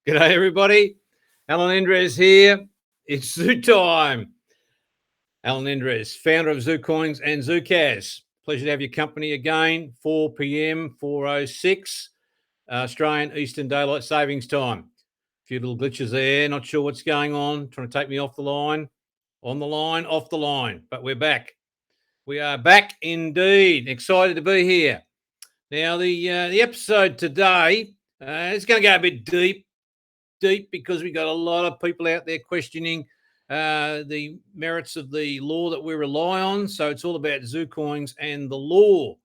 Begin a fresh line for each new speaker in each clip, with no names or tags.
G'day, everybody. Alan Andres here. It's ZuTime. Alan Andres, founder of Zucoins and Zucas. Pleasure to have your company again. 4 p.m. 4:06 Australian Eastern Daylight Savings Time. A few little glitches there. Not sure what's going on. Trying to take me off the line. On the line, off the line. But we're back. We are back indeed. Excited to be here. Now, the episode today is going to go a bit deep because we got a lot of people out there questioning the merits of the law that we rely on. So it's all about Zucoins and the law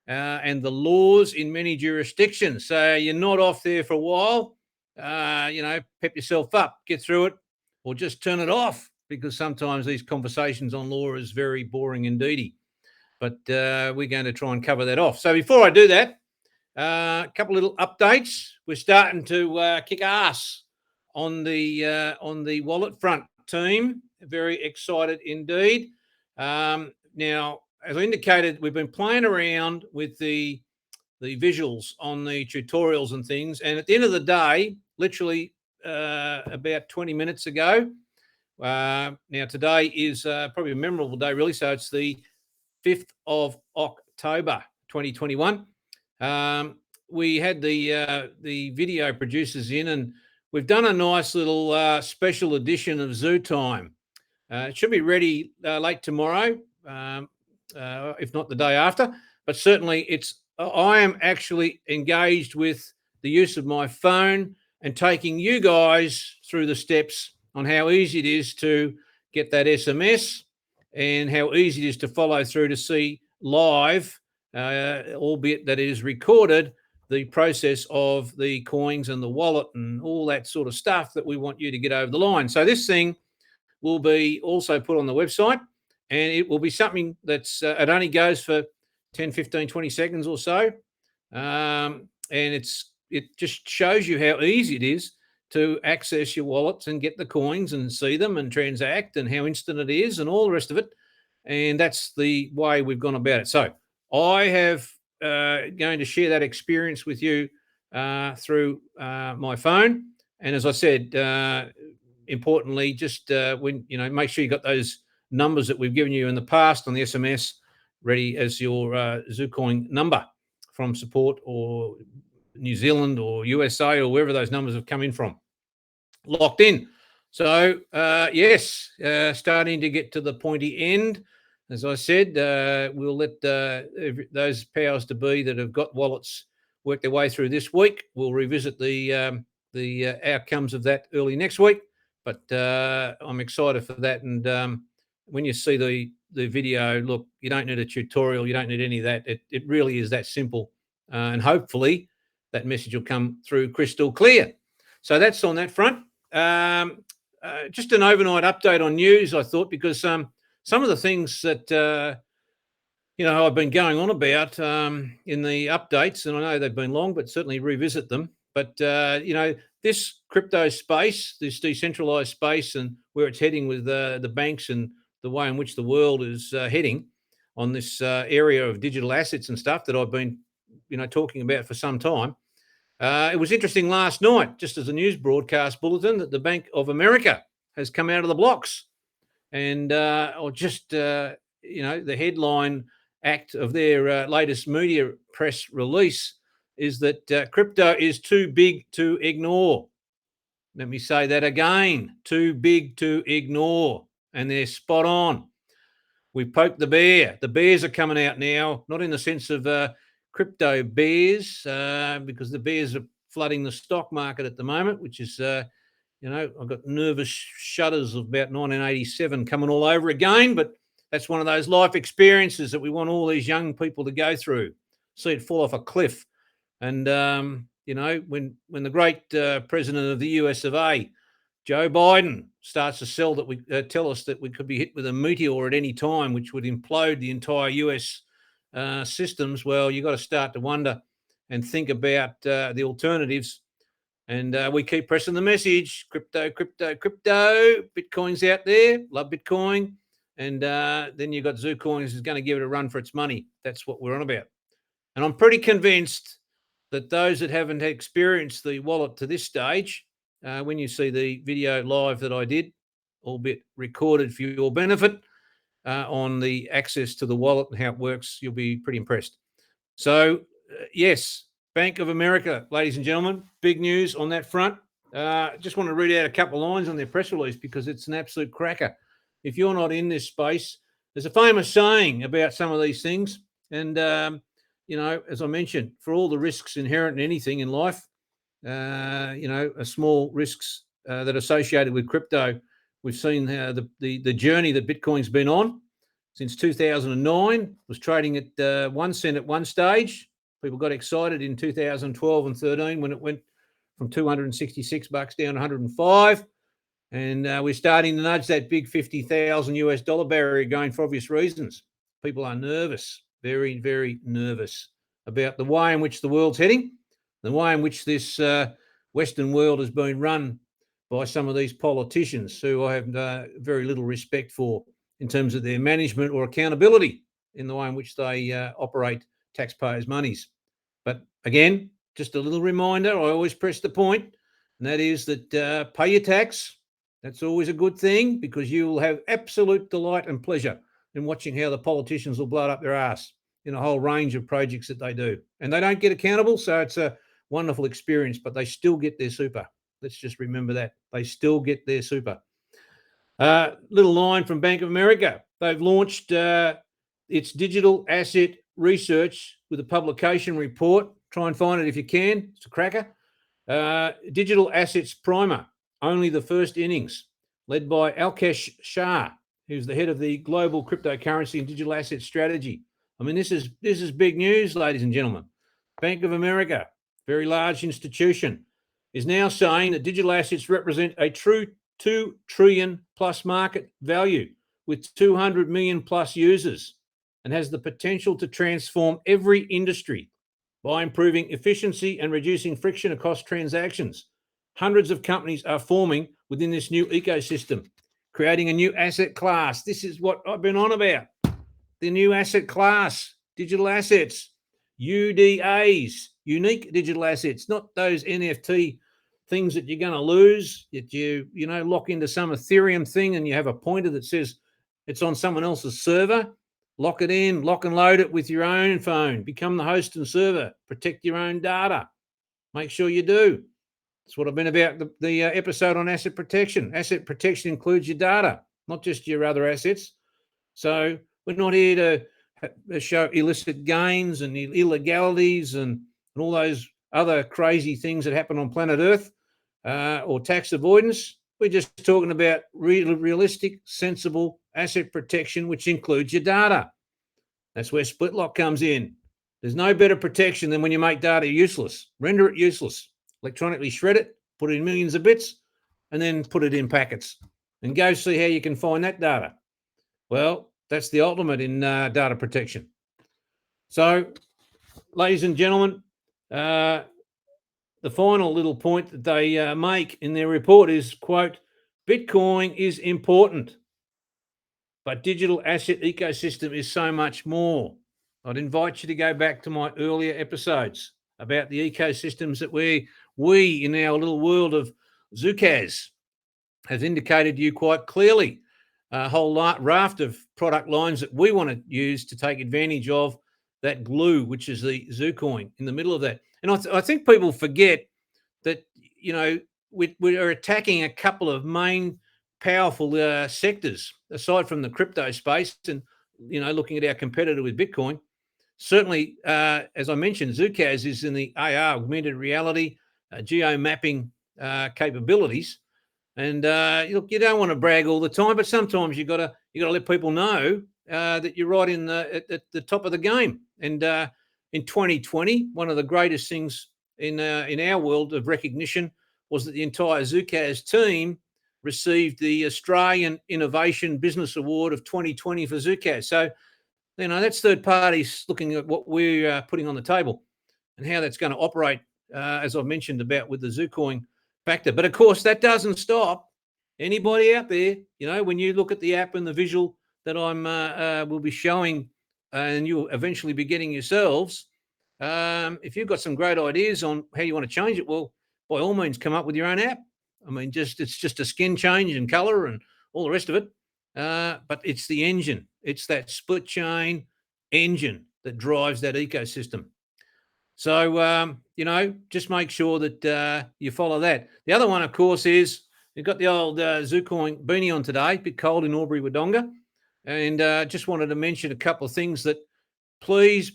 and the laws in many jurisdictions. So you're not off there for a while. Pep yourself up, get through it, or just turn it off, because sometimes these conversations on law is very boring indeedy. But we're going to try and cover that off. So before I do that, a couple of little updates. We're starting to kick ass on the wallet front, team. Very excited indeed. Now, as I indicated, we've been playing around with the visuals on the tutorials and things. And at the end of the day, literally about 20 minutes ago, now today is probably a memorable day, really. So it's the 5th of October, 2021. We had the video producers in, and we've done a nice little special edition of ZuTime. It should be ready late tomorrow, if not the day after. But certainly, I am actually engaged with the use of my phone and taking you guys through the steps on how easy it is to get that SMS and how easy it is to follow through to see live, albeit that it is recorded, the process of the coins and the wallet and all that sort of stuff that we want you to get over the line. So this thing will be also put on the website, and it will be something that's it only goes for 10, 15, 20 seconds or so. And it just shows you how easy it is to access your wallets and get the coins and see them and transact, and how instant it is and all the rest of it. And that's the way we've gone about it. So I have going to share that experience with you through my phone. And as I said, importantly, just make sure you got those numbers that we've given you in the past on the SMS ready as your Zucoin number from support, or New Zealand or USA or wherever those numbers have come in from, locked in. So yes, starting to get to the pointy end. As I said, we'll let those powers to be that have got wallets work their way through this week. We'll revisit the outcomes of that early next week. But I'm excited for that. And when you see the video, look, you don't need a tutorial. You don't need any of that. It really is that simple. And hopefully that message will come through crystal clear. So that's on that front. Just an overnight update on news, I thought, because some of the things that, I've been going on about in the updates, and I know they've been long, but certainly revisit them. But, this crypto space, this decentralized space, and where it's heading with the banks and the way in which the world is heading on this area of digital assets and stuff that I've been, talking about for some time. It was interesting last night, just as a news broadcast bulletin, that the Bank of America has come out of the blocks. And the headline act of their latest media press release is that crypto is too big to ignore. Let me say that again, too big to ignore. And they're spot on. We poked the bear. The bears are coming out now, not in the sense of crypto bears, because the bears are flooding the stock market at the moment, which is I've got nervous shudders of about 1987 coming all over again, but that's one of those life experiences that we want all these young people to go through, see it fall off a cliff. And, when the great president of the US of A, Joe Biden, starts to tell us that we could be hit with a meteor at any time, which would implode the entire US systems, well, you've got to start to wonder and think about the alternatives. And we keep pressing the message, crypto, crypto, crypto, Bitcoin's out there, love Bitcoin. And then you've got Zucoins is going to give it a run for its money. That's what we're on about. And I'm pretty convinced that those that haven't experienced the wallet to this stage when you see the video live that I did, albeit recorded for your benefit, on the access to the wallet and how it works, you'll be pretty impressed. So, yes, Bank of America, ladies and gentlemen, big news on that front. Just want to read out a couple of lines on their press release because it's an absolute cracker. If you're not in this space, there's a famous saying about some of these things. And, as I mentioned, for all the risks inherent in anything in life, small risks that are associated with crypto, we've seen the journey that Bitcoin's been on since 2009. Was trading at 1 cent at one stage. People got excited in 2012 and 13 when it went from $266 down to 105. And we're starting to nudge that big $50,000 barrier going for obvious reasons. People are nervous, very, very nervous about the way in which the world's heading, the way in which this Western world has been run by some of these politicians who I have very little respect for in terms of their management or accountability in the way in which they operate taxpayers' monies. But again, just a little reminder, I always press the point, and that is that pay your tax. That's always a good thing because you will have absolute delight and pleasure in watching how the politicians will blow up their ass in a whole range of projects that they do. And they don't get accountable, so it's a wonderful experience, but they still get their super. Let's just remember that. They still get their super. Little line from Bank of America. They've launched its digital asset research with a publication report. Try and find it if you can. It's a cracker. Digital Assets Primer, only the first innings, led by Alkesh Shah, who's the head of the Global Cryptocurrency and Digital Asset Strategy. I mean, this is big news, ladies and gentlemen. Bank of America, very large institution, is now saying that digital assets represent a true 2 trillion plus market value with 200 million plus users and has the potential to transform every industry by improving efficiency and reducing friction across transactions. Hundreds of companies are forming within this new ecosystem, creating a new asset class. This is what I've been on about. The new asset class, digital assets, UDAs, unique digital assets, not those NFT things that you're going to lose, that you lock into some Ethereum thing and you have a pointer that says it's on someone else's server. Lock it in, lock and load it with your own phone. Become the host and server. Protect your own data. Make sure you do. That's what I've been about the episode on asset protection. Asset protection includes your data, not just your other assets. So we're not here to show illicit gains and illegalities and all those other crazy things that happen on planet Earth or tax avoidance. We're just talking about realistic, sensible asset protection, which includes your data. That's where split lock comes in. There's no better protection than when you make data useless. Render it useless. Electronically shred it, put it in millions of bits, and then put it in packets. And go see how you can find that data. Well, that's the ultimate in data protection. So, ladies and gentlemen, the final little point that they make in their report is, quote, Bitcoin is important, but digital asset ecosystem is so much more. I'd invite you to go back to my earlier episodes about the ecosystems that we in our little world of Zucaz has indicated to you quite clearly. A whole raft of product lines that we want to use to take advantage of that glue, which is the Zucoin in the middle of that. And I think people forget that, we are attacking a couple of main powerful sectors, aside from the crypto space and, looking at our competitor with Bitcoin. Certainly, as I mentioned, Zucaz is in the AR, augmented reality, geo-mapping capabilities. And look, you don't want to brag all the time, but sometimes you got to let people know that you're right at the top of the game. And in 2020, one of the greatest things in our world of recognition was that the entire Zucaz team received the Australian Innovation Business Award of 2020 for Zucaz. So, that's third parties looking at what we're putting on the table and how that's going to operate, as I've mentioned about with the Zucoin factor. But of course, that doesn't stop anybody out there. When you look at the app and the visual that will be showing, and you'll eventually be getting yourselves, if you've got some great ideas on how you want to change it, well, by all means, come up with your own app. I mean, it's just a skin change in color and all the rest of it. But it's the engine. It's that split chain engine that drives that ecosystem. So, just make sure that you follow that. The other one, of course, is we've got the old Zucoin beanie on today, a bit cold in Albury Wodonga. And just wanted to mention a couple of things that please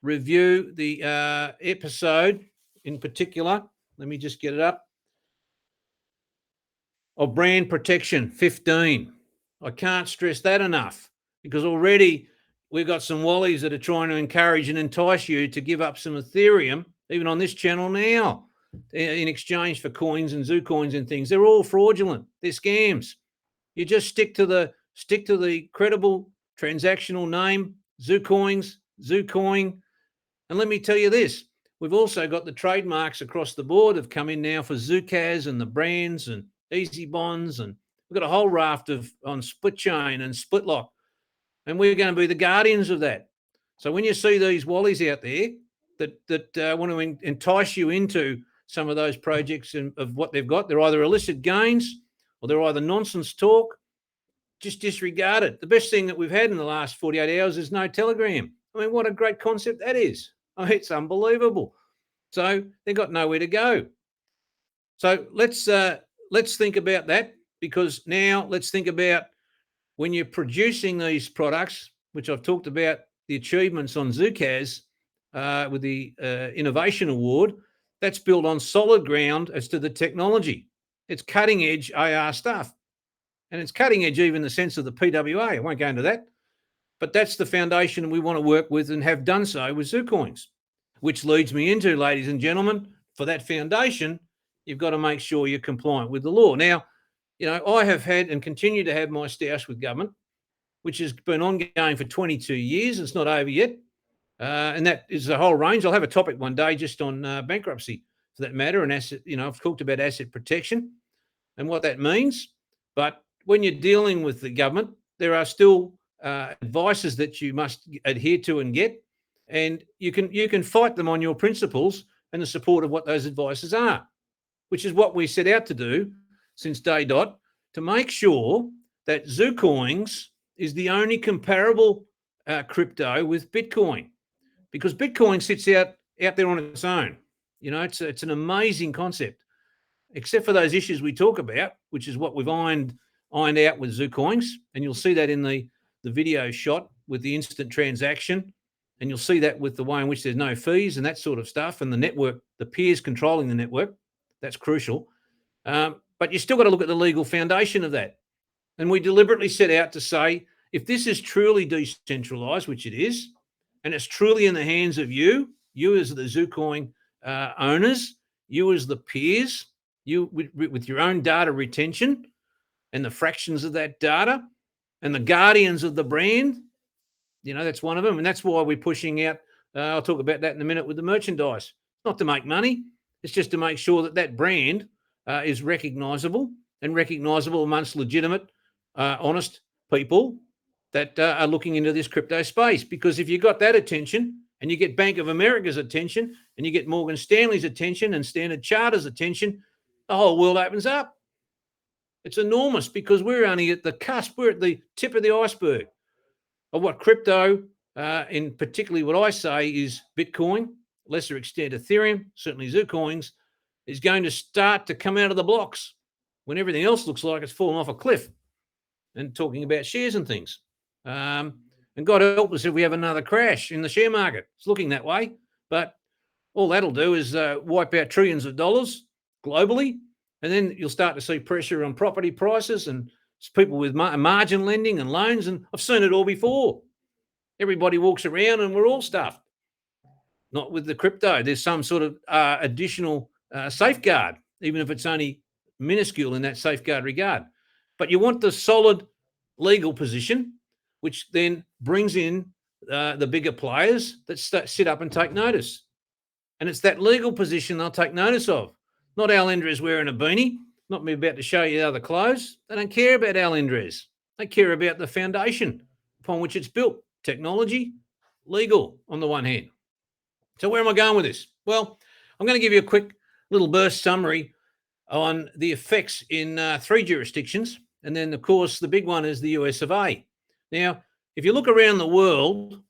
review the episode in particular. Let me just get it up. Of brand protection 15. I can't stress that enough because already we've got some wallies that are trying to encourage and entice you to give up some Ethereum, even on this channel now, in exchange for coins and Zucoins and things. They're all fraudulent. They're scams. You just stick to the credible transactional name, Zucoins, Zucoin. And let me tell you this, we've also got the trademarks across the board have come in now for Zukaz and the brands and Easy Bonds, and we've got a whole raft on split chain and split lock, and we're going to be the guardians of that. So when you see these wallies out there that want to entice you into some of those projects and of what they've got, they're either illicit gains or they're either nonsense talk. Just disregard it. The best thing that we've had in the last 48 hours is no Telegram. I mean, what a great concept that is. I mean, it's unbelievable. So they've got nowhere to go. So let's think about that, because now let's think about when you're producing these products, which I've talked about the achievements on Zukaz with the Innovation Award. That's built on solid ground as to the technology. It's cutting edge AR stuff. And it's cutting edge even in the sense of the PWA. I won't go into that. But that's the foundation we want to work with and have done so with Zucoins, which leads me into, ladies and gentlemen, for that foundation, you've got to make sure you're compliant with the law. Now, I have had and continue to have my stoush with government, which has been ongoing for 22 years. It's not over yet. And that is a whole range. I'll have a topic one day just on bankruptcy for that matter. And asset, I've talked about asset protection and what that means. But when you're dealing with the government, there are still advices that you must adhere to and get, and you can fight them on your principles and the support of what those advices are, which is what we set out to do since day dot, to make sure that Zucoins is the only comparable crypto with Bitcoin, because Bitcoin sits out there on its own. It's an amazing concept, except for those issues we talk about, which is what we've ironed out with Zucoins, and you'll see that in the video shot with the instant transaction, and you'll see that with the way in which there's no fees and that sort of stuff, and the network, the peers controlling the network. That's crucial. But you still got to look at the legal foundation of that. And we deliberately set out to say, if this is truly decentralized, which it is, and it's truly in the hands of you as the Zucoin owners, you as the peers, you with your own data retention and the fractions of that data and the guardians of the brand, that's one of them. And that's why we're pushing out, I'll talk about that in a minute with the merchandise. Not to make money. It's just to make sure that brand is recognizable amongst legitimate, honest people that are looking into this crypto space. Because if you got that attention and you get Bank of America's attention and you get Morgan Stanley's attention and Standard Charter's attention, the whole world opens up. It's enormous, because we're only at the cusp. We're at the tip of the iceberg of what crypto, in particularly what I say is Bitcoin, lesser extent Ethereum, certainly Zucoins, is going to start to come out of the blocks when everything else looks like it's fallen off a cliff, and talking about shares and things. And God help us if we have another crash in the share market. It's looking that way. But all that'll do is wipe out trillions of dollars globally. And then you'll start to see pressure on property prices and people with margin lending and loans. And I've seen it all before. Everybody walks around and we're all stuffed. Not with the crypto. There's some sort of additional safeguard, even if it's only minuscule in that safeguard regard. But you want the solid legal position, which then brings in the bigger players that sit up and take notice. And it's that legal position they'll take notice of. Not Al Indres wearing a beanie, not me about to show you the other clothes. They don't care about Al Indres. They care about the foundation upon which it's built. Technology, legal on the one hand. So where am I going with this? Well, I'm going to give you a quick little burst summary on the effects in 3 jurisdictions. And then, of course, the big one is the US of A. Now, if you look around the world,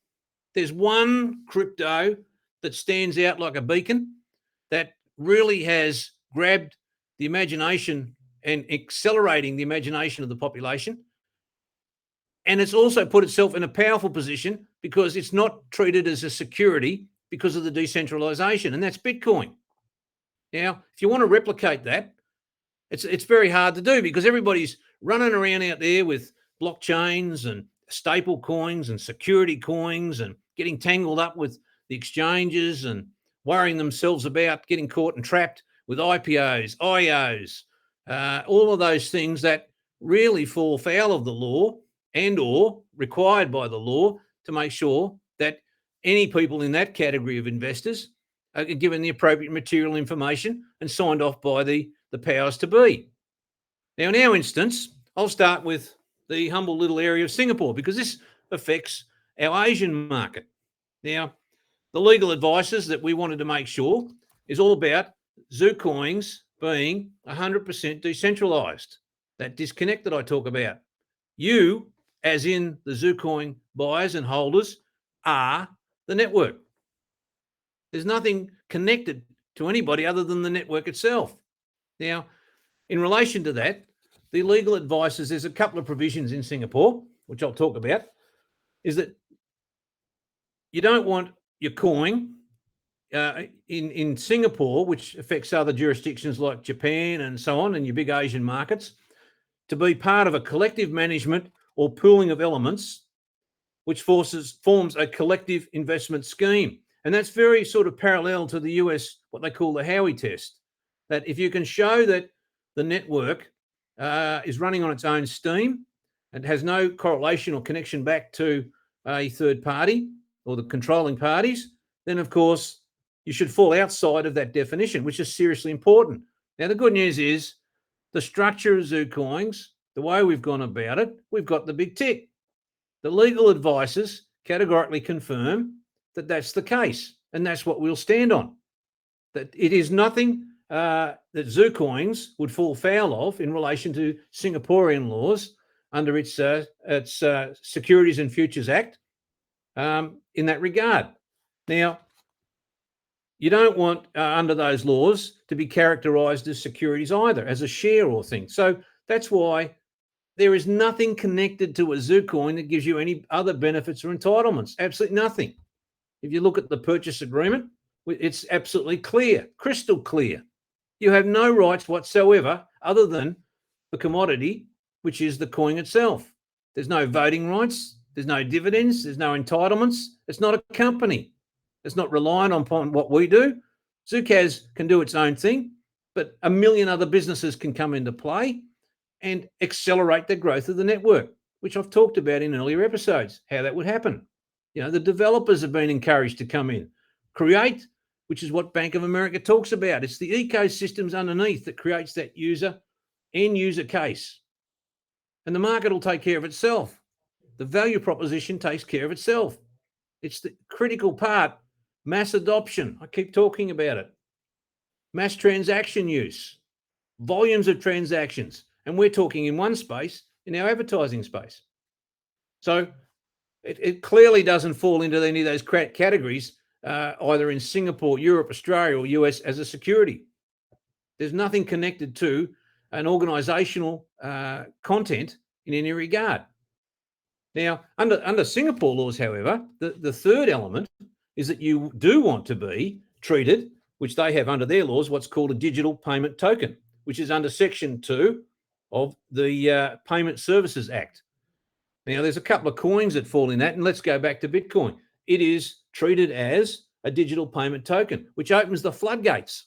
there's one crypto that stands out like a beacon that really has grabbed the imagination and accelerating the imagination of the population. And it's also put itself in a powerful position because it's not treated as a security because of the decentralization, and that's Bitcoin. Now, if you want to replicate that, it's very hard to do because everybody's running around out there with blockchains and staple coins and security coins and getting tangled up with the exchanges and worrying themselves about getting caught and trapped with IPOs, IOs, all of those things that really fall foul of the law and or required by the law to make sure that any people in that category of investors are given the appropriate material information and signed off by the powers to be. Now, in our instance, I'll start with the humble little area of Singapore because this affects our Asian market. Now, the legal advices that we wanted to make sure is all about Zucoins being 100% decentralized. That disconnect that I talk about. You, as in the Zucoin buyers and holders, are the network. There's nothing connected to anybody other than the network itself. Now, in relation to that, the legal advices, there's a couple of provisions in Singapore, which I'll talk about, is that you don't want your coin in Singapore, which affects other jurisdictions like Japan and so on, and your big Asian markets, to be part of a collective management or pooling of elements, which forms a collective investment scheme. And that's very sort of parallel to the US, what they call the Howey test, that if you can show that the network is running on its own steam and has no correlation or connection back to a third party or the controlling parties, then of course you should fall outside of that definition, which is seriously important. Now, the good news is the structure of Zucoins, the way we've gone about it, we've got the big tick. The legal advices categorically confirm that that's the case, and that's what we'll stand on. That it is nothing that Zucoins would fall foul of in relation to Singaporean laws under its Securities and Futures Act in that regard. Now, you don't want under those laws to be characterised as securities either, as a share or thing. So that's why there is nothing connected to a Zucoin that gives you any other benefits or entitlements. Absolutely nothing. If you look at the purchase agreement, it's absolutely clear, crystal clear. You have no rights whatsoever other than the commodity, which is the coin itself. There's no voting rights. There's no dividends. There's no entitlements. It's not a company. It's not reliant upon what we do. Zukaz can do its own thing, but a million other businesses can come into play and accelerate the growth of the network, which I've talked about in earlier episodes, how that would happen. You know, the developers have been encouraged to come in, create, which is what Bank of America talks about. It's the ecosystems underneath that creates that end user case. And the market will take care of itself. The value proposition takes care of itself. It's the critical part, mass adoption. I keep talking about it. Mass transaction use, volumes of transactions. And we're talking in one space, in our advertising space. So it clearly doesn't fall into any of those categories, either in Singapore, Europe, Australia, or US as a security. There's nothing connected to an organisational content in any regard. Now, under Singapore laws, however, the third element is that you do want to be treated, which they have under their laws, what's called a digital payment token, which is under Section 2 of the Payment Services Act. Now, there's a couple of coins that fall in that, and let's go back to Bitcoin. It is treated as a digital payment token, which opens the floodgates,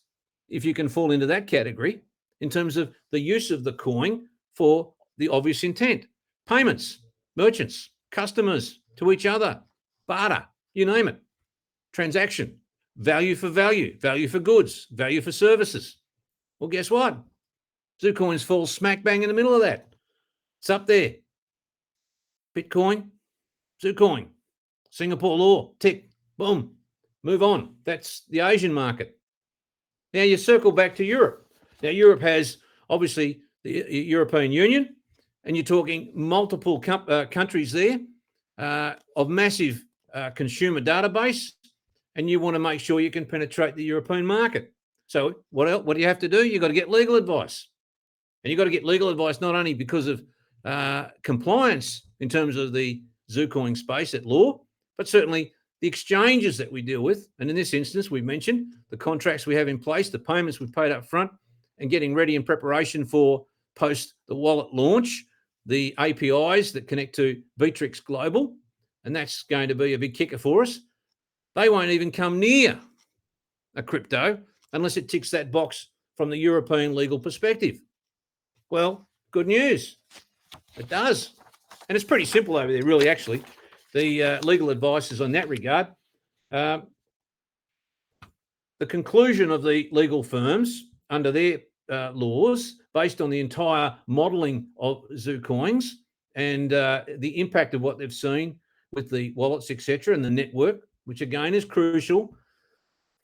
if you can fall into that category, in terms of the use of the coin for the obvious intent. Payments, merchants, customers to each other, barter, you name it. Transaction, value for value, value for goods, value for services. Well, guess what? Zucoins falls smack bang in the middle of that. It's up there. Bitcoin, Zucoin, Singapore law, tick, boom, move on. That's the Asian market. Now you circle back to Europe. Now, Europe has obviously the European Union, and you're talking multiple countries there of massive consumer database, and you want to make sure you can penetrate the European market. So what else? What do you have to do? You've got to get legal advice. And you've got to get legal advice not only because of compliance in terms of the Zucoin space at law, but certainly the exchanges that we deal with. And in this instance, we mentioned the contracts we have in place, the payments we've paid up front, and getting ready in preparation for post the wallet launch, the APIs that connect to Beatrix Global. And that's going to be a big kicker for us. They won't even come near a crypto unless it ticks that box from the European legal perspective. Well, good news. It does. And it's pretty simple over there, really, actually. The legal advice is on that regard. The conclusion of the legal firms under their laws, based on the entire modelling of Zucoins and the impact of what they've seen with the wallets, etc., and the network, which again is crucial.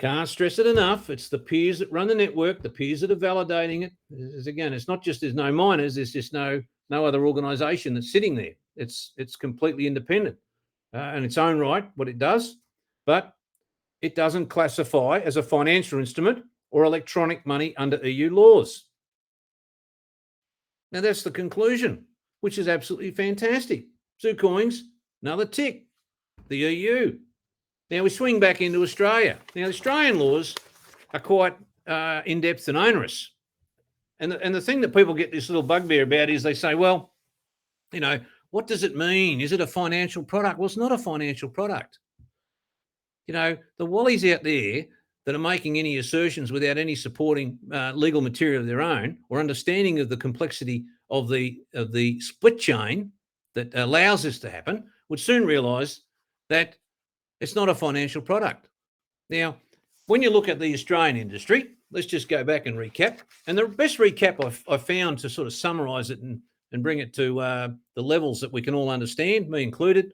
Can't stress it enough. It's the peers that run the network, the peers that are validating it. Again, it's not just there's no miners, there's just no other organization that's sitting there. It's completely independent in its own right, what it does, but it doesn't classify as a financial instrument or electronic money under EU laws. Now, that's the conclusion, which is absolutely fantastic. Zucoins, another tick. The EU. Now, we swing back into Australia. Now, the Australian laws are quite in-depth and onerous. And the thing that people get this little bugbear about is they say, well, you know, what does it mean? Is it a financial product? Well, it's not a financial product. You know, the wallies out there that are making any assertions without any supporting legal material of their own or understanding of the complexity of the split chain that allows this to happen would soon realise that it's not a financial product. Now, when you look at the Australian industry, let's just go back and recap. And the best recap I found to sort of summarise it and bring it to the levels that we can all understand, me included,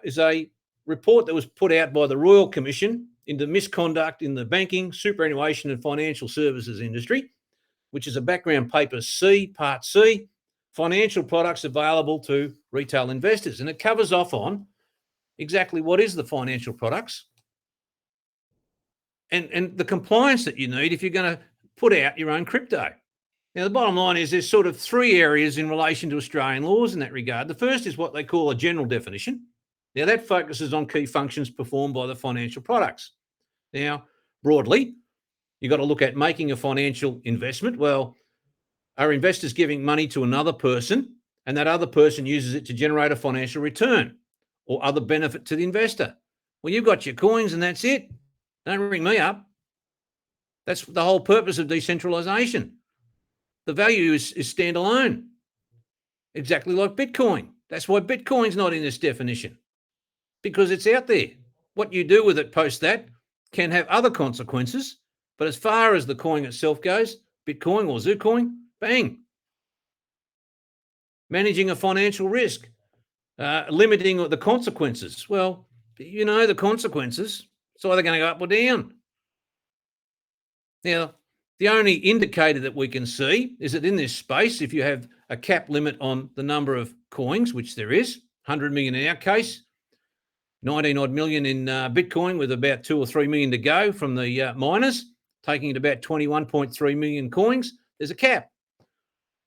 is a report that was put out by the Royal Commission into Misconduct in the Banking, Superannuation and Financial Services Industry, which is a background paper C, Part C, financial products available to retail investors. And it covers off on exactly what is the financial products and the compliance that you need if you're going to put out your own crypto. Now, the bottom line is there's sort of three areas in relation to Australian laws in that regard. The first is what they call a general definition. Now, that focuses on key functions performed by the financial products. Now, broadly, you've got to look at making a financial investment. Well, are investors giving money to another person and that other person uses it to generate a financial return or other benefit to the investor? Well, you've got your coins and that's it. Don't ring me up. That's the whole purpose of decentralisation. The value is standalone, exactly like Bitcoin. That's why Bitcoin's not in this definition, because it's out there. What you do with it post that can have other consequences, but as far as the coin itself goes, Bitcoin or Zucoin, bang. Managing a financial risk, limiting the consequences. Well, you know the consequences. It's either going to go up or down. Now, the only indicator that we can see is that in this space, if you have a cap limit on the number of coins, which there is, 100 million in our case, 19 odd million in Bitcoin with about 2 or 3 million to go from the miners, taking it about 21.3 million coins, there's a cap.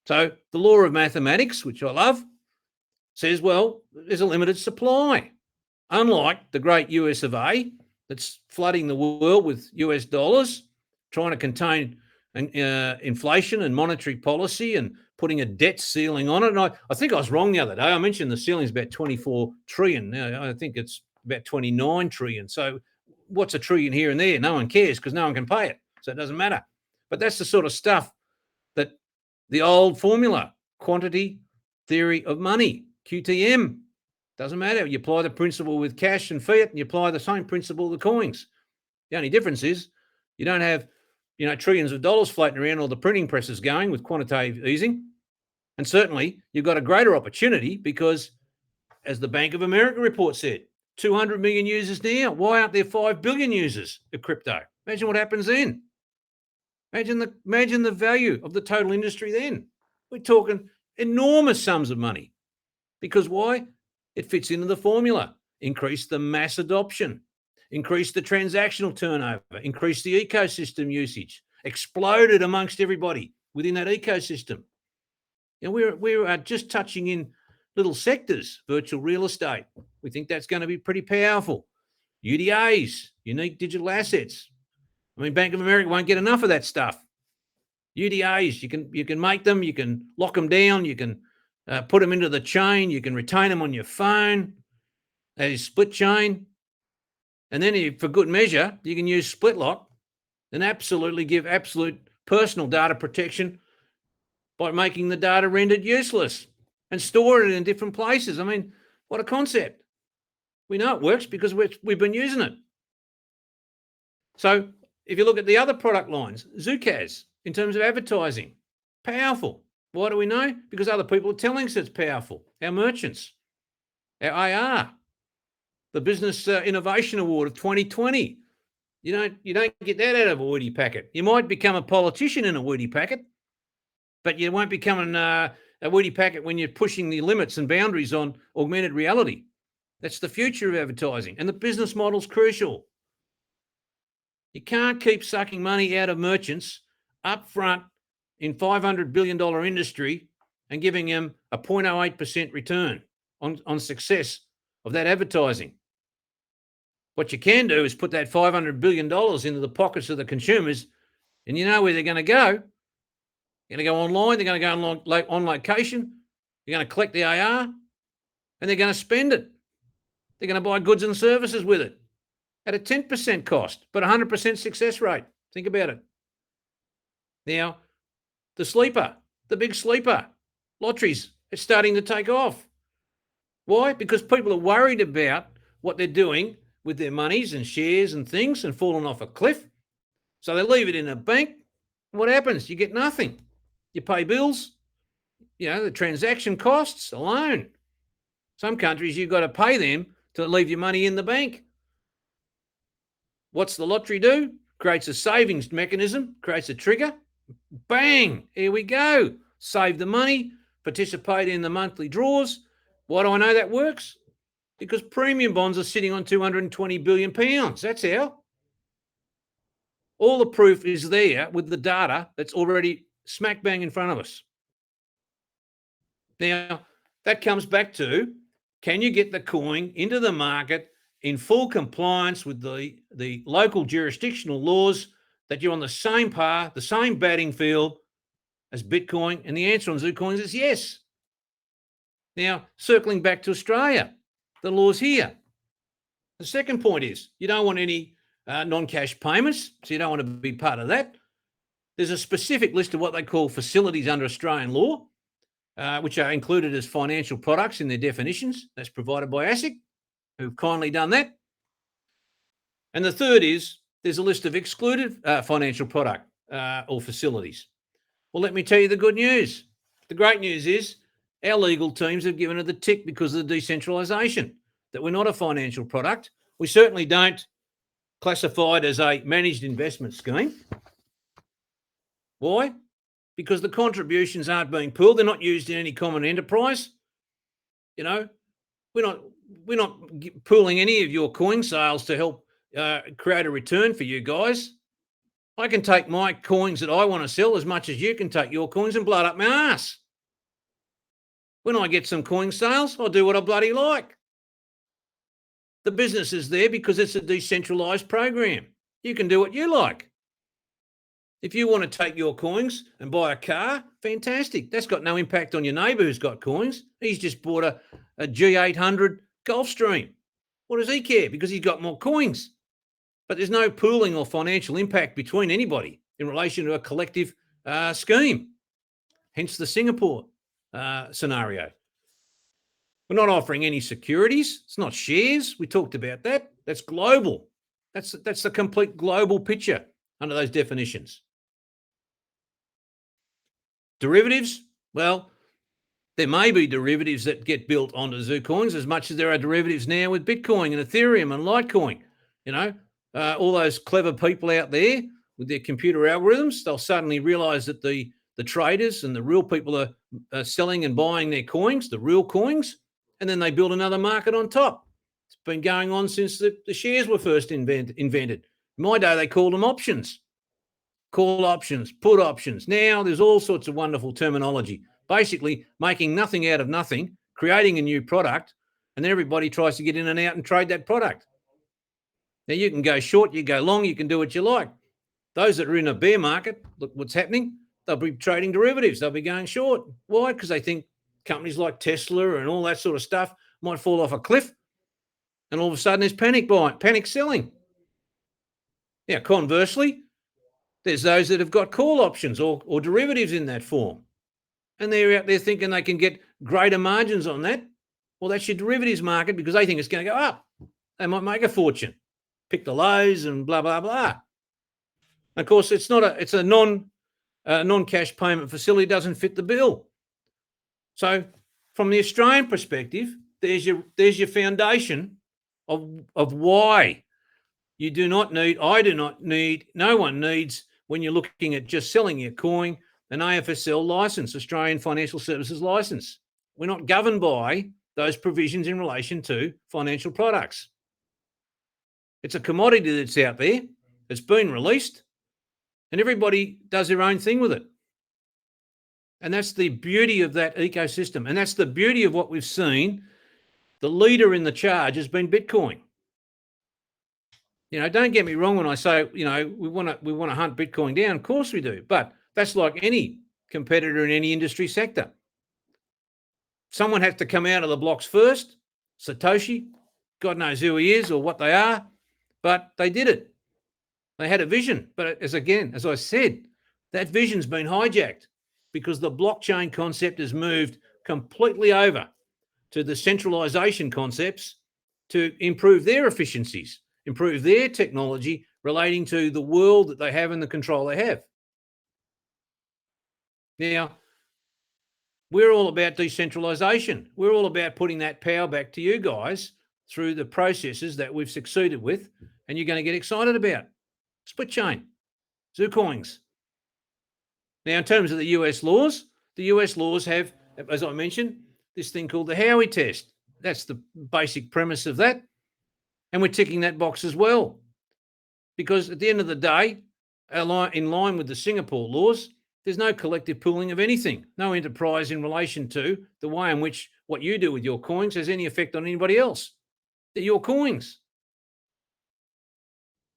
So the law of mathematics, which I love, says, well, there's a limited supply. Unlike the great US of A that's flooding the world with US dollars, trying to contain inflation and monetary policy and putting a debt ceiling on it. And I think I was wrong the other day. I mentioned the ceiling is about 24 trillion. Now, I think it's about 29 trillion. So what's a trillion here and there? No one cares because no one can pay it. So it doesn't matter. But that's the sort of stuff that the old formula, quantity theory of money, QTM, doesn't matter. You apply the principle with cash and fiat and you apply the same principle to coins. The only difference is you don't have trillions of dollars floating around or the printing presses going with quantitative easing. And certainly you've got a greater opportunity because, as the Bank of America report said, 200 million users now. Why aren't there 5 billion users of crypto? Imagine what happens then. Imagine the value of the total industry then. We're talking enormous sums of money. Because why? It fits into the formula. Increase the mass adoption, increase the transactional turnover, increase the ecosystem usage, explode it amongst everybody within that ecosystem. And we are just touching in little sectors, virtual real estate. We think that's going to be pretty powerful. UDAs, unique digital assets. I mean, Bank of America won't get enough of that stuff. UDAs, you can make them, you can lock them down, you can put them into the chain, you can retain them on your phone as split chain. And then for good measure, you can use split lock and absolutely give absolute personal data protection by making the data rendered useless and store it in different places. I mean, what a concept. We know it works because we've been using it. So if you look at the other product lines, Zucas, in terms of advertising, powerful. Why do we know? Because other people are telling us it's powerful. Our merchants, our AR, the Business Innovation Award of 2020. You don't get that out of a woody packet. You might become a politician in a woody packet, but you won't become a woody packet when you're pushing the limits and boundaries on augmented reality. That's the future of advertising, and the business model's crucial. You can't keep sucking money out of merchants up front in $500 billion industry and giving them a 0.08% return on success of that advertising. What you can do is put that $500 billion into the pockets of the consumers, and you know where they're going to go. They're going to go online, they're going to go on location, they're going to collect the AR, and they're going to spend it. They're going to buy goods and services with it at a 10% cost, but 100% success rate. Think about it. Now, the big sleeper, lotteries, it's starting to take off. Why? Because people are worried about what they're doing with their monies and shares and things and falling off a cliff. So they leave it in a bank. What happens? You get nothing. You pay bills, the transaction costs alone. Some countries, you've got to pay them to leave your money in the bank. What's the lottery do? Creates a savings mechanism, creates a trigger. Bang, here we go. Save the money, participate in the monthly draws. Why do I know that works? Because premium bonds are sitting on £220 billion. That's how. All the proof is there with the data that's already smack bang in front of us. Now, that comes back to, can you get the coin into the market in full compliance with the local jurisdictional laws, that you're on the same par, the same batting field as Bitcoin? And the answer on Zucoins is yes. Now, circling back to Australia, the laws here. The second point is you don't want any non-cash payments, so you don't want to be part of that. There's a specific list of what they call facilities under Australian law, which are included as financial products in their definitions. That's provided by ASIC, who've kindly done that. And the third is there's a list of excluded financial product or facilities. Well, let me tell you the good news. The great news is our legal teams have given it the tick because of the decentralisation, that we're not a financial product. We certainly don't classify it as a managed investment scheme. Why? Because the contributions aren't being pooled. They're not used in any common enterprise. We're not pooling any of your coin sales to help create a return for you guys. I can take my coins that I want to sell as much as you can take your coins and blow it up my ass. When I get some coin sales, I'll do what I bloody like. The business is there because it's a decentralised program. You can do what you like. If you want to take your coins and buy a car, fantastic. That's got no impact on your neighbour who's got coins. He's just bought a G800 Gulfstream. What does he care? Because he's got more coins. But there's no pooling or financial impact between anybody in relation to a collective scheme. Hence the Singapore scenario. We're not offering any securities. It's not shares. We talked about that. That's global. That's the complete global picture under those definitions. Derivatives, well, there may be derivatives that get built onto Zucoins as much as there are derivatives now with Bitcoin and Ethereum and Litecoin. All those clever people out there with their computer algorithms, they'll suddenly realize that the traders and the real people are selling and buying their coins, the real coins, and then they build another market on top. It's been going on since the shares were first invented. In my day, they called them options. Call options, put options. Now there's all sorts of wonderful terminology. Basically, making nothing out of nothing, creating a new product, and then everybody tries to get in and out and trade that product. Now you can go short, you go long, you can do what you like. Those that are in a bear market, look what's happening. They'll be trading derivatives. They'll be going short. Why? Because they think companies like Tesla and all that sort of stuff might fall off a cliff, and all of a sudden there's panic buying, panic selling. Now, conversely, there's those that have got call options or derivatives in that form, and they're out there thinking they can get greater margins on that. Well, that's your derivatives market because they think it's going to go up. They might make a fortune, pick the lows and blah, blah, blah. Of course, it's a non-cash payment facility, doesn't fit the bill. So from the Australian perspective, there's your foundation of why you do not need, I do not need, no one needs, when you're looking at just selling your coin, an AFSL license, Australian Financial Services license. We're not governed by those provisions in relation to financial products. It's a commodity that's out there, it's been released, and everybody does their own thing with it. And that's the beauty of that ecosystem. And that's the beauty of what we've seen. The leader in the charge has been Bitcoin. Don't get me wrong when I say, we want to hunt Bitcoin down. Of course we do. But that's like any competitor in any industry sector. Someone has to come out of the blocks first. Satoshi, God knows who he is or what they are, but they did it. They had a vision. But as I said, that vision's been hijacked because the blockchain concept has moved completely over to the centralisation concepts to improve their efficiencies, improve their technology relating to the world that they have and the control they have. Now, we're all about decentralisation. We're all about putting that power back to you guys through the processes that we've succeeded with and you're going to get excited about. Split chain, Zucoins. Now, in terms of the US laws have, as I mentioned, this thing called the Howey test. That's the basic premise of that. And we're ticking that box as well. Because at the end of the day, in line with the Singapore laws, there's no collective pooling of anything, no enterprise in relation to the way in which what you do with your coins has any effect on anybody else. They're your coins.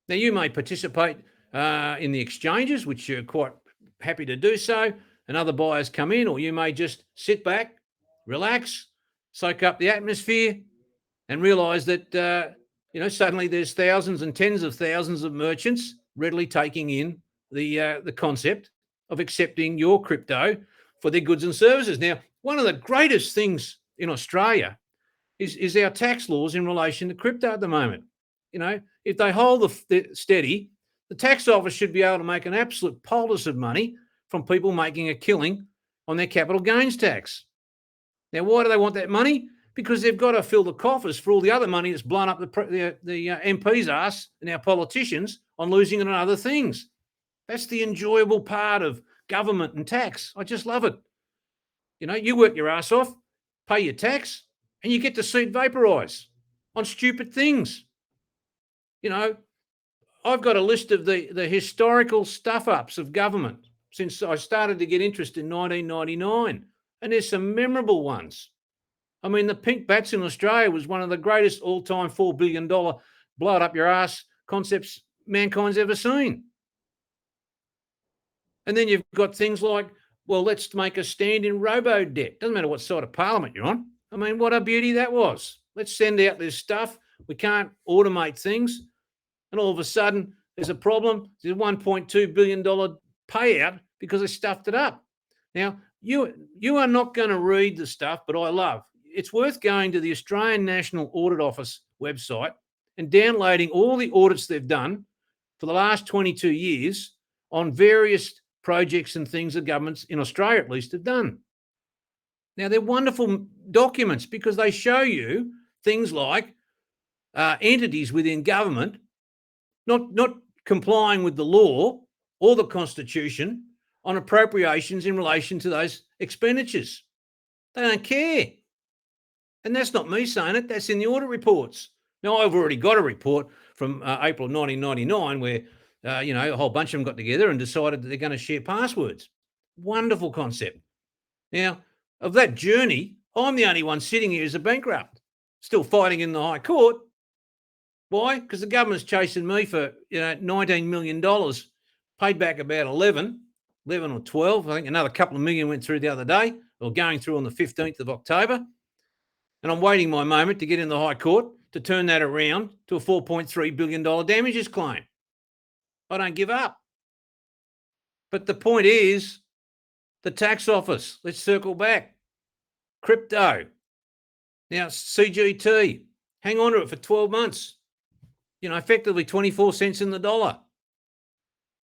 Now, you may participate in the exchanges, which you're quite happy to do so, and other buyers come in, or you may just sit back, relax, soak up the atmosphere, and realise that suddenly there's thousands and tens of thousands of merchants readily taking in the concept of accepting your crypto for their goods and services. Now, one of the greatest things in Australia is our tax laws in relation to crypto at the moment. If they hold the steady, the tax office should be able to make an absolute poultice of money from people making a killing on their capital gains tax. Now, why do they want that money? Because they've got to fill the coffers for all the other money that's blown up the MP's ass and our politicians on losing it on other things. That's the enjoyable part of government and tax. I just love it. You work your ass off, pay your tax, and you get to see it vaporise on stupid things. I've got a list of the historical stuff-ups of government since I started to get interested in 1999, and there's some memorable ones. I mean, the pink bats in Australia was one of the greatest all-time $4 billion blow-it-up-your-ass concepts mankind's ever seen. And then you've got things like, well, let's make a stand in robo-debt. Doesn't matter what side of parliament you're on. I mean, what a beauty that was. Let's send out this stuff. We can't automate things. And all of a sudden, there's a problem. There's a $1.2 billion payout because they stuffed it up. Now, you are not going to read the stuff, but I love. It's worth going to the Australian National Audit Office website and downloading all the audits they've done for the last 22 years on various projects and things that governments in Australia at least have done. Now, they're wonderful documents because they show you things like entities within government not complying with the law or the Constitution on appropriations in relation to those expenditures. They don't care. And that's not me saying it, that's in the audit reports. Now, I've already got a report from April 1999 where, a whole bunch of them got together and decided that they're going to share passwords. Wonderful concept. Now, of that journey, I'm the only one sitting here as a bankrupt, still fighting in the High Court. Why? Because the government's chasing me for $19 million, paid back about 11 or 12. I think another couple of million went through the other day, or going through on the 15th of October. And I'm waiting my moment to get in the High Court to turn that around to a $4.3 billion damages claim. I don't give up. But the point is, the tax office, let's circle back. Crypto. Now, CGT, hang on to it for 12 months. Effectively 24 cents in the dollar.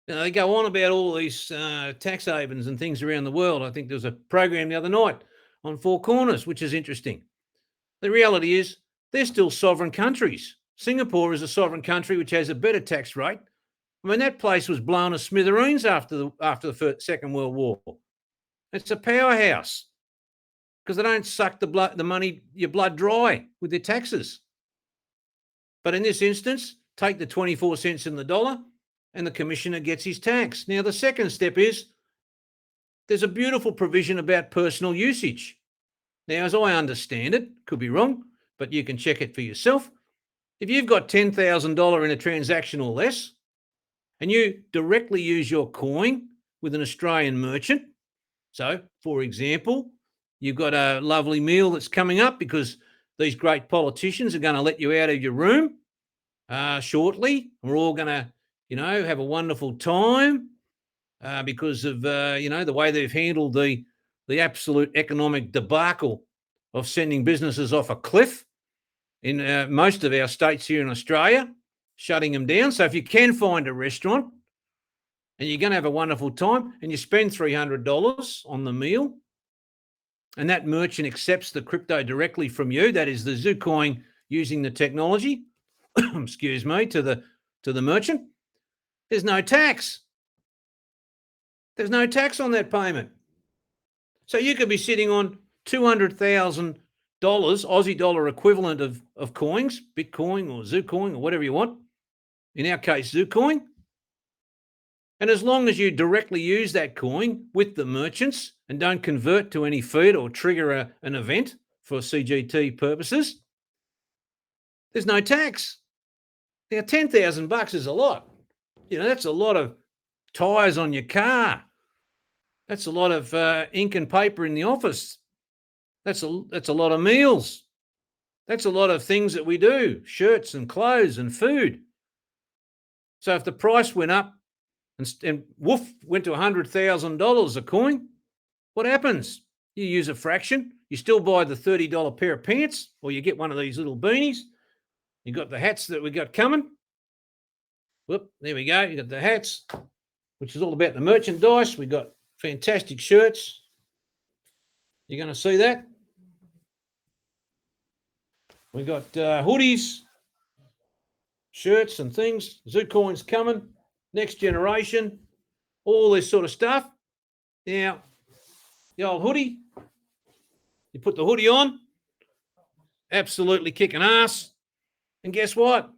They go on about all these tax havens and things around the world. I think there was a program the other night on Four Corners, which is interesting. The reality is they're still sovereign countries. Singapore is a sovereign country which has a better tax rate. I mean, that place was blown to smithereens after the Second World War. It's a powerhouse because they don't suck your blood dry with their taxes. But in this instance, take the 24 cents in the dollar and the commissioner gets his tax. Now, the second step is there's a beautiful provision about personal usage. Now, as I understand it, could be wrong, but you can check it for yourself. If you've got $10,000 in a transaction or less, and you directly use your coin with an Australian merchant, so, for example, you've got a lovely meal that's coming up because these great politicians are going to let you out of your room shortly. We're all going to, have a wonderful time because of, the way they've handled the absolute economic debacle of sending businesses off a cliff in most of our states here in Australia, shutting them down. So if you can find a restaurant and you're going to have a wonderful time and you spend $300 on the meal, and that merchant accepts the crypto directly from you, that is the Zucoin using the technology, excuse me, to the merchant, there's no tax. There's no tax on that payment. So you could be sitting on $200,000 Aussie dollar equivalent of coins, Bitcoin or Zucoin or whatever you want, in our case, Zucoin. And as long as you directly use that coin with the merchants and don't convert to any feed or trigger an event for CGT purposes, there's no tax. Now, $10,000 is a lot. That's a lot of tyres on your car. That's a lot of ink and paper in the office. That's a lot of meals. That's a lot of things that we do, shirts and clothes and food. So if the price went up and woof, went to $100,000 a coin, what happens? You use a fraction. You still buy the $30 pair of pants, or you get one of these little beanies. You got the hats that we got coming. Whoop, there we go. You got the hats, which is all about the merchandise. We got fantastic shirts. You're going to see that. We got hoodies, shirts and things. Zucoins coming. Next generation. All this sort of stuff. Now, the old hoodie. You put the hoodie on. Absolutely kicking ass. And guess what?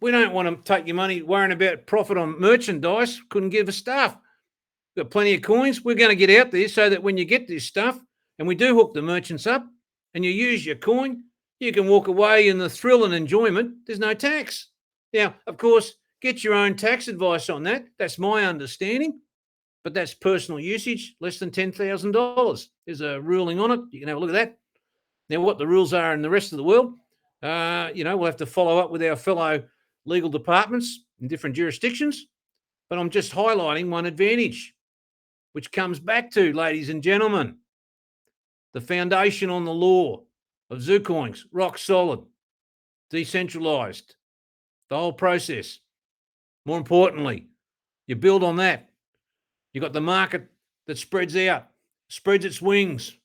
We don't want to take your money worrying about profit on merchandise. Couldn't give a stuff. We've got plenty of coins. We're going to get out there so that when you get this stuff and we do hook the merchants up and you use your coin, you can walk away in the thrill and enjoyment. There's no tax. Now, of course, get your own tax advice on that. That's my understanding. But that's personal usage, less than $10,000. There's a ruling on it. You can have a look at that. Now, what the rules are in the rest of the world, we'll have to follow up with our fellow legal departments in different jurisdictions. But I'm just highlighting one advantage, which comes back to, ladies and gentlemen, the foundation on the law of Zucoins, rock solid, decentralized, the whole process. More importantly, you build on that. You've got the market that spreads out, spreads its wings.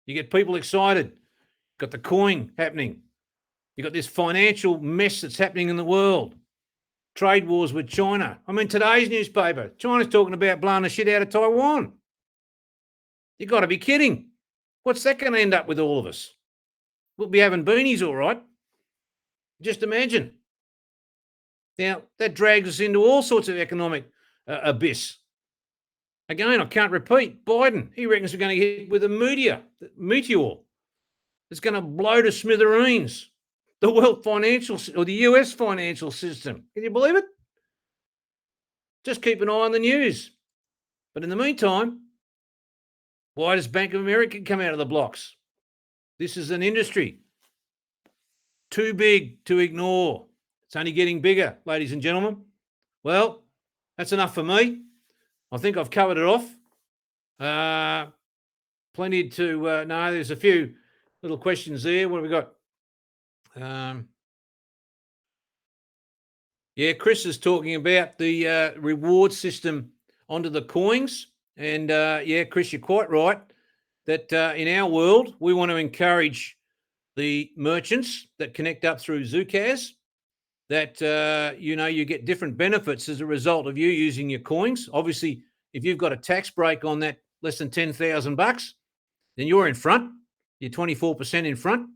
You get people excited. You've got the coin happening. You've got this financial mess that's happening in the world. trade wars with China. I mean, today's newspaper, China's talking about blowing the shit out of Taiwan. You got to be kidding. What's that going to end up with all of us? We'll be having beanies, all right. Just imagine. Now, that drags us into all sorts of economic abyss. Again, I can't repeat. Biden, he reckons we're going to get hit with a meteor. It's going to blow to smithereens the world financial or the US financial system. Can you believe it? Just keep an eye on the news. But in the meantime, why does Bank of America come out of the blocks? This is an industry too big to ignore. It's only getting bigger, ladies and gentlemen. Well, that's enough for me. I think I've covered it off. Plenty to no, there's a few little questions there. What have we got? Yeah, Chris is talking about the reward system onto the coins. And yeah, Chris, you're quite right that in our world, we want to encourage the merchants that connect up through Zucas that, you get different benefits as a result of you using your coins. Obviously, if you've got a tax break on that less than $10,000, then you're in front. You're 24% in front.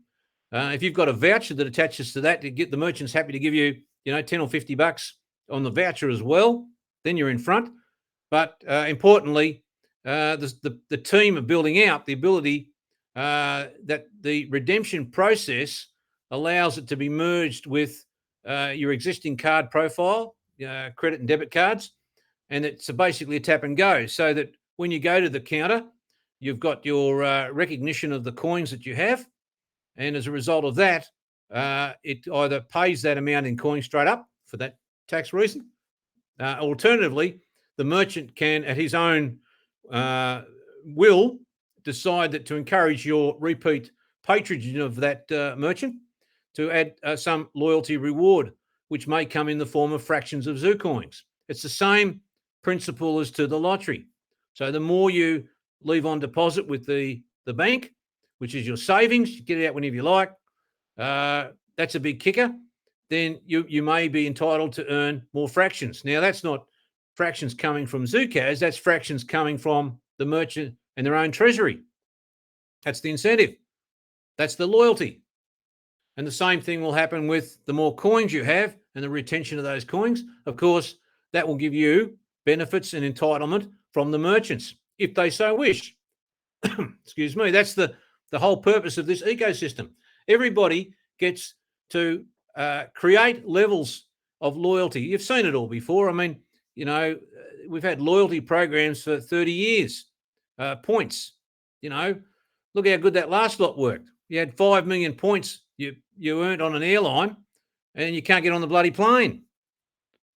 If you've got a voucher that attaches to that to get the merchants happy to give you, 10 or $50 on the voucher as well, then you're in front. But importantly, the team are building out the ability that the redemption process allows it to be merged with your existing card profile, credit and debit cards, and it's basically a tap and go, so that when you go to the counter, you've got your recognition of the coins that you have, and as a result of that, it either pays that amount in coins straight up for that tax reason. Alternatively, the merchant can, at his own will, decide that to encourage your repeat patronage of that merchant, to add some loyalty reward, which may come in the form of fractions of Zucoins. It's the same principle as to the lottery. So the more you leave on deposit with the bank, which is your savings, you get it out whenever you like, that's a big kicker, then you may be entitled to earn more fractions. Now, that's not fractions coming from Zucas, that's fractions coming from the merchant and their own treasury. That's the incentive. That's the loyalty. And the same thing will happen with the more coins you have and the retention of those coins. Of course, that will give you benefits and entitlement from the merchants, if they so wish. Excuse me. That's the whole purpose of this ecosystem. Everybody gets to create levels of loyalty. You've seen it all before. I mean, we've had loyalty programs for 30 years, points. Look how good that last lot worked. You had 5 million points you earned on an airline, and you can't get on the bloody plane.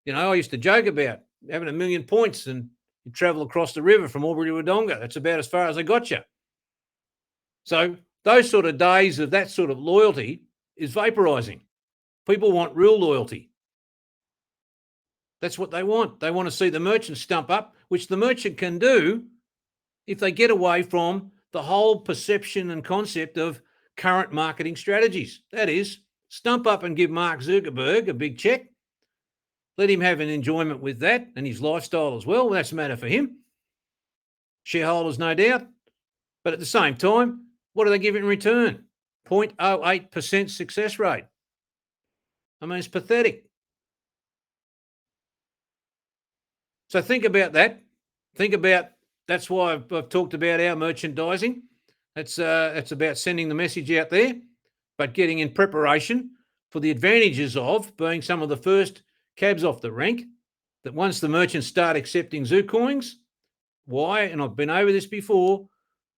I used to joke about having 1 million points and you travel across the river from Albury to Wodonga. That's about as far as I got you. So those sort of days of that sort of loyalty is vaporizing. People want real loyalty. That's what they want. They want to see the merchant stump up, which the merchant can do if they get away from the whole perception and concept of current marketing strategies. That is, stump up and give Mark Zuckerberg a big check. Let him have an enjoyment with that and his lifestyle as well. That's a matter for him. Shareholders, no doubt. But at the same time, what do they give in return? 0.08% success rate. I mean, it's pathetic. So think about that. That's why I've talked about our merchandising. That's about sending the message out there, but getting in preparation for the advantages of being some of the first cabs off the rank, that once the merchants start accepting Zucoins, why, and I've been over this before,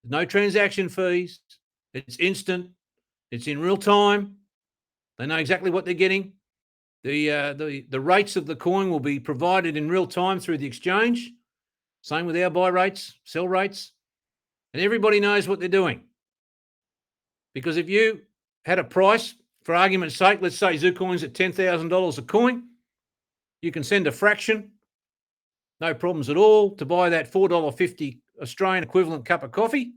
no transaction fees, it's instant, it's in real time, they know exactly what they're getting. The rates of the coin will be provided in real time through the exchange. Same with our buy rates, sell rates, and everybody knows what they're doing. Because if you had a price, for argument's sake, let's say Zucoins at $10,000 a coin, you can send a fraction, no problems at all, to buy that $4.50 Australian equivalent cup of coffee,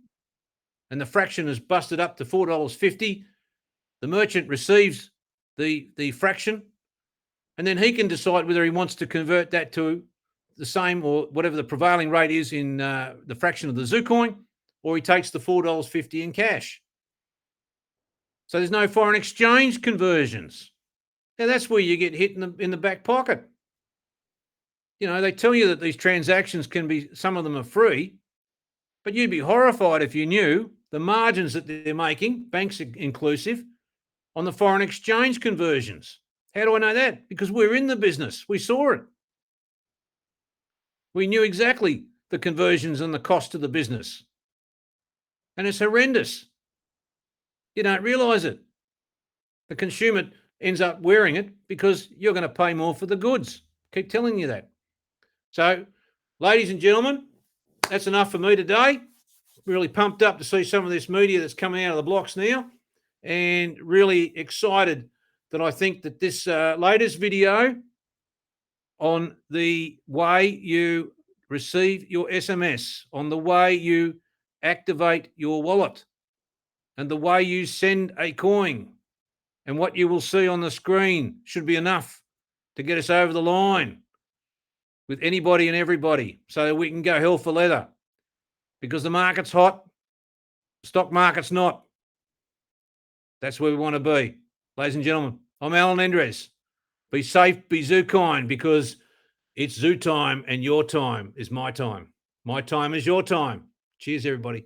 and the fraction is busted up to $4.50. The merchant receives the fraction And then he can decide whether he wants to convert that to the same or whatever the prevailing rate is in the fraction of the Zucoin, or he takes the $4.50 in cash. So there's no foreign exchange conversions. Now that's where you get hit in the back pocket. You know, they tell you that these transactions can be, some of them are free, but you'd be horrified if you knew the margins that they're making, banks inclusive, on the foreign exchange conversions. How do I know that? Because we're in the business. We saw it. We knew exactly the conversions and the cost of the business. And it's horrendous. You don't realise it. The consumer ends up wearing it because you're going to pay more for the goods. Keep telling you that. So, ladies and gentlemen, that's enough for me today. Really pumped up to see some of this media that's coming out of the blocks now, and really excited that I think that this latest video on the way you receive your SMS, on the way you activate your wallet, and the way you send a coin, and what you will see on the screen should be enough to get us over the line with anybody and everybody so that we can go hell for leather, because the market's hot, the stock market's not. That's where we want to be. Ladies and gentlemen, I'm Alan Endres. Be safe, be Zucoin, because it's ZuTime and your time is my time. My time is your time. Cheers, everybody.